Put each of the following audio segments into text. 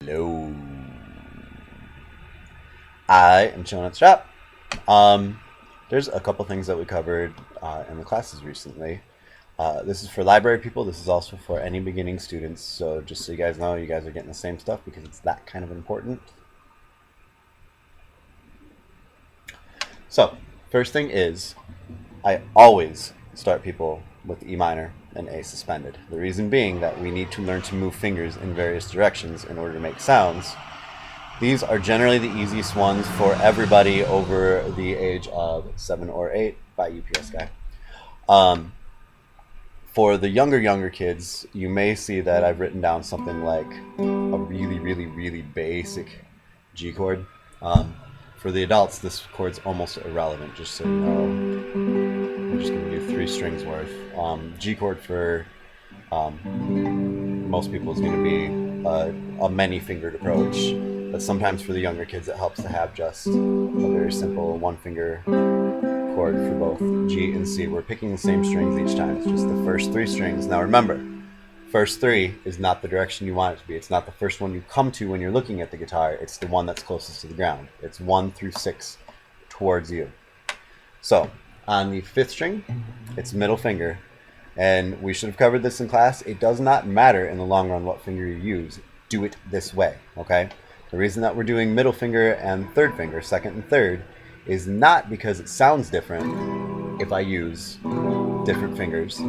Hello. I am chilling at the shop. There's a couple things that we covered in the classes recently. This is for library people. This is also for any beginning students. So just so you guys know, you guys are getting the same stuff because it's that kind of important. So first thing is, I always start people with E minor and A suspended. The reason being that we need to learn to move fingers in various directions in order to make sounds. These are generally the easiest ones for everybody over the age of 7 or 8 by UPS guy. For the younger kids, you may see that I've written down something like a really basic G chord. For the adults, this chord's almost irrelevant, just so you know. I'm just going to do 3 strings worth. G chord for most people is going to be a many-fingered approach. But sometimes for the younger kids, it helps to have just a very simple one-finger chord for both G and C. We're picking the same strings each time. It's just the first 3 strings. Now remember, first 3 is not the direction you want it to be. It's not the first one you come to when you're looking at the guitar. It's the one that's closest to the ground. It's 1 through 6 towards you. So on the 5th string, it's middle finger. And we should have covered this in class. It does not matter in the long run what finger you use. Do it this way, okay? The reason that we're doing middle finger and 3rd finger, 2nd and 3rd, is not because it sounds different if I use different fingers.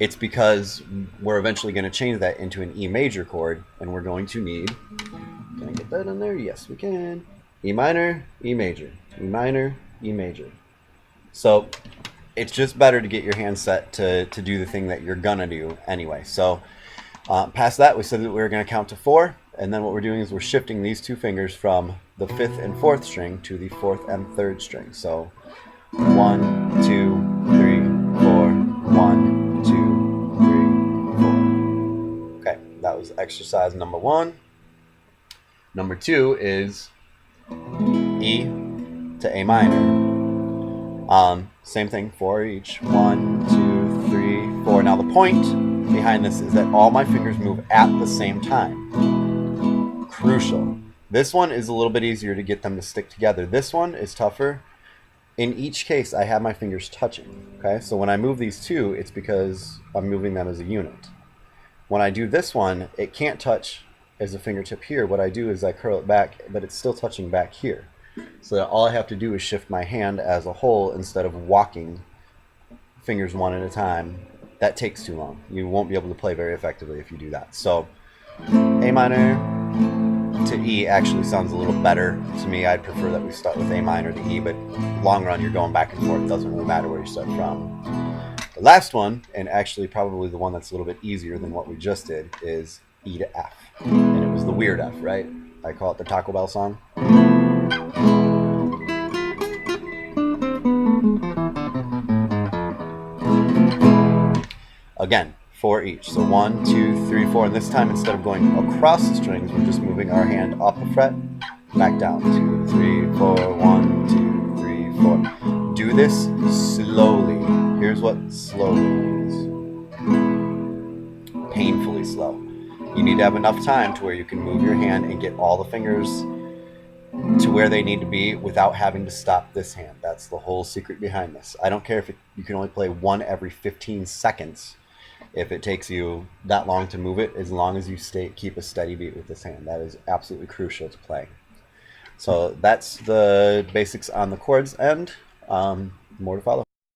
It's because we're eventually going to change that into an E major chord, and we're going to need, can I get that in there? Yes, we can. E minor, E major, E minor, E major. So it's just better to get your hand set to do the thing that you're going to do anyway. So past that, we said that we were going to count to 4, and then what we're doing is we're shifting these 2 fingers from the 5th and 4th string to the 4th and 3rd string. So 1, 2, 3, 4, 1, 2, 3, 4. Okay, that was exercise number 1. Number 2 is E to A minor. Same thing, 4 each. 1, 2, 3, 4. Now the point behind this is that all my fingers move at the same time. Crucial. This one is a little bit easier to get them to stick together. This one is tougher. In each case, I have my fingers touching. Okay, so when I move these 2, it's because I'm moving them as a unit. When I do this one, it can't touch as a fingertip here. What I do is I curl it back, but it's still touching back here. So that all I have to do is shift my hand as a whole instead of walking fingers one at a time. That takes too long. You won't be able to play very effectively if you do that. So A minor to E actually sounds a little better to me. I'd prefer that we start with A minor to E, but long run you're going back and forth. It doesn't really matter where you start from. The last one, and actually probably the one that's a little bit easier than what we just did, is E to F. And it was the weird F, right? I call it the Taco Bell song. Again, 4 each. So 1, 2, 3, 4. And this time, instead of going across the strings, we're just moving our hand up a fret, back down. 2, 3, 4, 1, 2, 3, 4. Do this slowly. Here's what slowly means. Painfully slow. You need to have enough time to where you can move your hand and get all the fingers to where they need to be without having to stop this hand. That's the whole secret behind this. I don't care if you can only play 1 every 15 seconds. If it takes you that long to move it, as long as you keep a steady beat with this hand. That is absolutely crucial to play. So that's the basics on the chords end. More to follow.